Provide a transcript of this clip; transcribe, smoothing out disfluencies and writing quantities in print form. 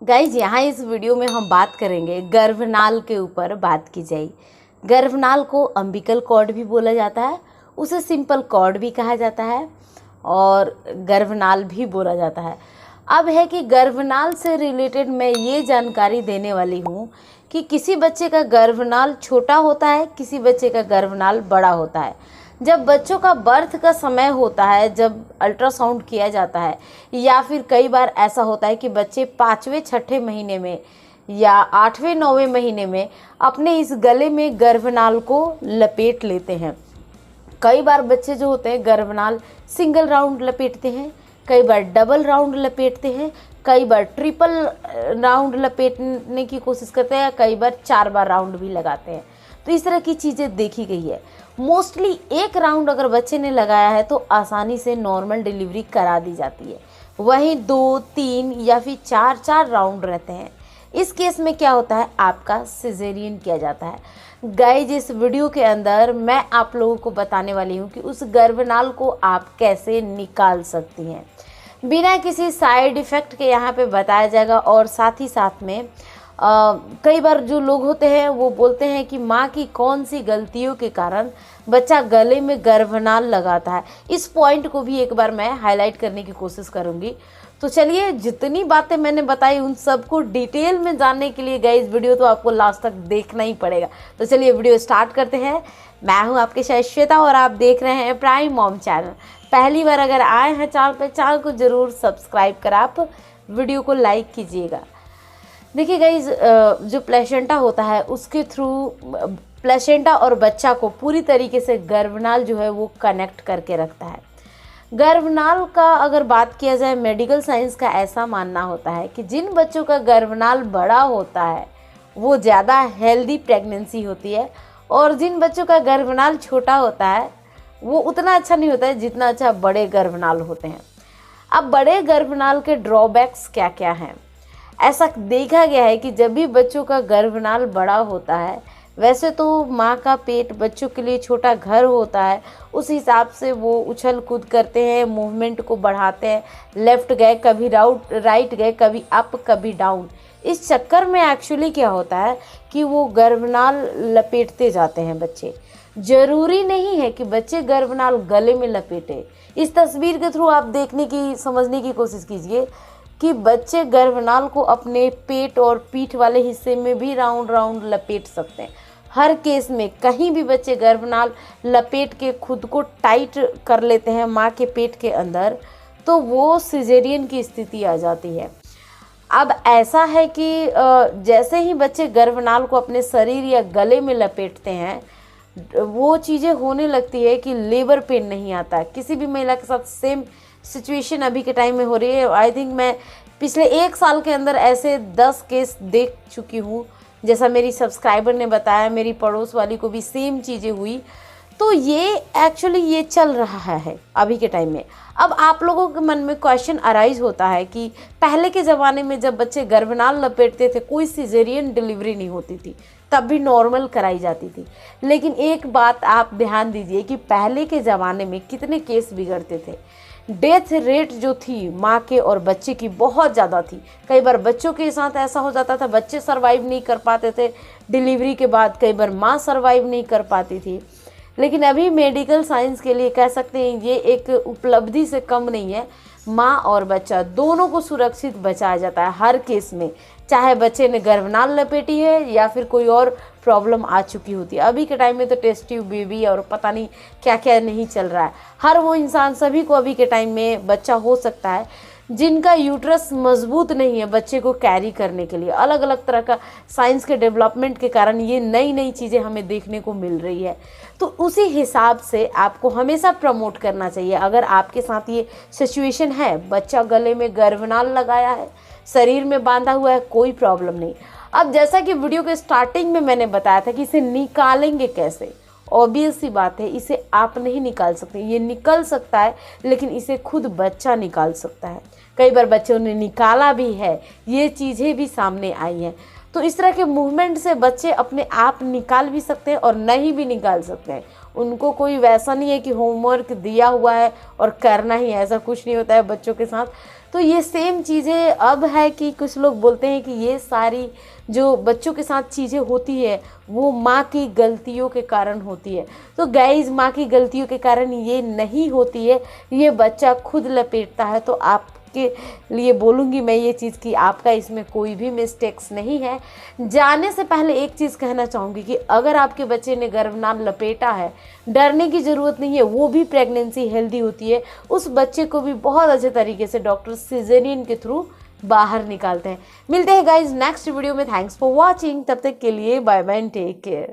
Guys यहाँ इस video में हम बात करेंगे गर्भनाल के ऊपर बात की जाएगी। गर्भनाल को अम्बिकल कॉर्ड भी बोला जाता है, उसे सिंपल कॉर्ड भी कहा जाता है और गर्भनाल भी बोला जाता है। अब है कि गर्भनाल से रिलेटेड मैं ये जानकारी देने वाली हूँ कि किसी बच्चे का गर्भनाल छोटा होता है, किसी बच्चे का गर्भनाल बड़ा होता है। जब बच्चों का बर्थ का समय होता है, जब अल्ट्रासाउंड किया जाता है, या फिर कई बार ऐसा होता है कि बच्चे 5वें 6ठे महीने में या 8वें 9वें महीने में अपने इस गले में गर्भनाल को लपेट लेते हैं। कई बार बच्चे जो होते हैं गर्भनाल सिंगल राउंड लपेटते हैं, कई बार डबल राउंड लपेटते हैं, कई बार ट्रिपल राउंड लपेटने की कोशिश करते हैं, कई बार 4 बार राउंड भी लगाते हैं। तो इस तरह की चीज़ें देखी गई है। मोस्टली एक राउंड अगर बच्चे ने लगाया है तो आसानी से नॉर्मल डिलीवरी करा दी जाती है। वहीं 2, 3 या फिर 4 राउंड रहते हैं। इस केस में क्या होता है, आपका सिजेरियन किया जाता है। गाइज इस वीडियो के अंदर मैं आप लोगों को बताने वाली हूँ कि उस गर्भनाल को आप कैसे निकाल सकती हैं बिना किसी साइड इफ़ेक्ट के। यहाँ पे बताया जाएगा। और साथ ही साथ में कई बार जो लोग होते हैं वो बोलते हैं कि माँ की कौन सी गलतियों के कारण बच्चा गले में गर्भनाल लगाता है। इस पॉइंट को भी एक बार मैं हाईलाइट करने की कोशिश करूँगी। तो चलिए, जितनी बातें मैंने बताई उन सबको डिटेल में जानने के लिए गाइस वीडियो तो आपको लास्ट तक देखना ही पड़ेगा। तो चलिए वीडियो स्टार्ट करते हैं। मैं हूं आपके साथ श्वेता और आप देख रहे हैं प्राइम मॉम चैनल। पहली बार अगर आए हैं चैनल को ज़रूर सब्सक्राइब कर आप वीडियो को लाइक कीजिएगा। देखिए गाइज, जो प्लेसेंटा होता है उसके थ्रू प्लेसेंटा और बच्चा को पूरी तरीके से गर्भनाल जो है वो कनेक्ट करके रखता है। गर्भनाल का अगर बात किया जाए, मेडिकल साइंस का ऐसा मानना होता है कि जिन बच्चों का गर्भनाल बड़ा होता है वो ज़्यादा हेल्दी प्रेगनेंसी होती है, और जिन बच्चों का गर्भनाल छोटा होता है वो उतना अच्छा नहीं होता है जितना अच्छा बड़े गर्भनाल होते हैं। अब बड़े गर्भनाल के ड्रॉबैक्स क्या क्या हैं? ऐसा देखा गया है कि जब भी बच्चों का गर्भनाल बड़ा होता है, वैसे तो माँ का पेट बच्चों के लिए छोटा घर होता है, उस हिसाब से वो उछल कूद करते हैं, मूवमेंट को बढ़ाते हैं, लेफ़्ट गए कभी राइट गए, कभी अप कभी डाउन। इस चक्कर में एक्चुअली क्या होता है कि वो गर्भनाल लपेटते जाते हैं बच्चे। ज़रूरी नहीं है कि बच्चे गर्भनाल गले में लपेटे। इस तस्वीर के थ्रू आप समझने की कोशिश कीजिए कि बच्चे गर्भनाल को अपने पेट और पीठ वाले हिस्से में भी राउंड राउंड लपेट सकते हैं। हर केस में कहीं भी बच्चे गर्भनाल लपेट के खुद को टाइट कर लेते हैं माँ के पेट के अंदर, तो वो सिजेरियन की स्थिति आ जाती है। अब ऐसा है कि जैसे ही बच्चे गर्भनाल को अपने शरीर या गले में लपेटते हैं, वो चीज़ें होने लगती है कि लेबर पेन नहीं आता। किसी भी महिला के साथ सेम सिचुएशन अभी के टाइम में हो रही है। आई थिंक मैं पिछले 1 साल के अंदर ऐसे 10 केस देख चुकी हूँ। जैसा मेरी सब्सक्राइबर ने बताया, मेरी पड़ोस वाली को भी सेम चीज़ें हुई। तो ये एक्चुअली ये चल रहा है अभी के टाइम में। अब आप लोगों के मन में क्वेश्चन अराइज होता है कि पहले के ज़माने में जब बच्चे गर्भनाल लपेटते थे, कोई सिजेरियन डिलीवरी नहीं होती थी, तब भी नॉर्मल कराई जाती थी। लेकिन एक बात आप ध्यान दीजिए कि पहले के ज़माने में कितने केस बिगड़ते थे। डेथ रेट जो थी माँ के और बच्चे की बहुत ज़्यादा थी। कई बार बच्चों के साथ ऐसा हो जाता था, बच्चे सर्वाइव नहीं कर पाते थे डिलीवरी के बाद, कई बार माँ सर्वाइव नहीं कर पाती थी। लेकिन अभी मेडिकल साइंस के लिए कह सकते हैं ये एक उपलब्धि से कम नहीं है। माँ और बच्चा दोनों को सुरक्षित बचाया जाता है हर केस में, चाहे बच्चे ने गर्भनाल लपेटी है या फिर कोई और प्रॉब्लम आ चुकी होती है। अभी के टाइम में तो टेस्ट ट्यूब बेबी और पता नहीं क्या क्या नहीं चल रहा है। हर वो इंसान, सभी को अभी के टाइम में बच्चा हो सकता है जिनका यूट्रस मजबूत नहीं है बच्चे को कैरी करने के लिए। अलग अलग तरह का साइंस के डेवलपमेंट के कारण ये नई नई चीज़ें हमें देखने को मिल रही है। तो उसी हिसाब से आपको हमेशा प्रमोट करना चाहिए। अगर आपके साथ ये सिचुएशन है, बच्चा गले में गर्भनाल लगाया है, शरीर में बांधा हुआ है, कोई प्रॉब्लम नहीं। अब जैसा कि वीडियो के स्टार्टिंग में मैंने बताया था कि इसे निकालेंगे कैसे, ऑब्वियस सी बात है, इसे आप नहीं निकाल सकते। ये निकल सकता है लेकिन इसे खुद बच्चा निकाल सकता है। कई बार बच्चों ने निकाला भी है, ये चीज़ें भी सामने आई हैं। तो इस तरह के मूवमेंट से बच्चे अपने आप निकाल भी सकते हैं और नहीं भी निकाल सकते हैं। उनको कोई वैसा नहीं है कि होमवर्क दिया हुआ है और करना ही है, ऐसा कुछ नहीं होता है बच्चों के साथ। तो ये सेम चीज़ें अब है कि कुछ लोग बोलते हैं कि ये सारी जो बच्चों के साथ चीज़ें होती है वो माँ की गलतियों के कारण होती है। तो गाइज, माँ की गलतियों के कारण ये नहीं होती है, ये बच्चा खुद लपेटता है। तो आपके लिए बोलूँगी मैं ये चीज़ कि आपका इसमें कोई भी मिस्टेक्स नहीं है। जाने से पहले एक चीज़ कहना चाहूँगी कि अगर आपके बच्चे ने गर्भनाल लपेटा है, डरने की ज़रूरत नहीं है, वो भी प्रेगनेंसी हेल्दी होती है। उस बच्चे को भी बहुत अच्छे तरीके से डॉक्टर सिजेरियन के थ्रू बाहर निकालते हैं। मिलते हैं गाइज नेक्स्ट वीडियो में। Thanks for watching. तब तक के लिए bye bye and take care.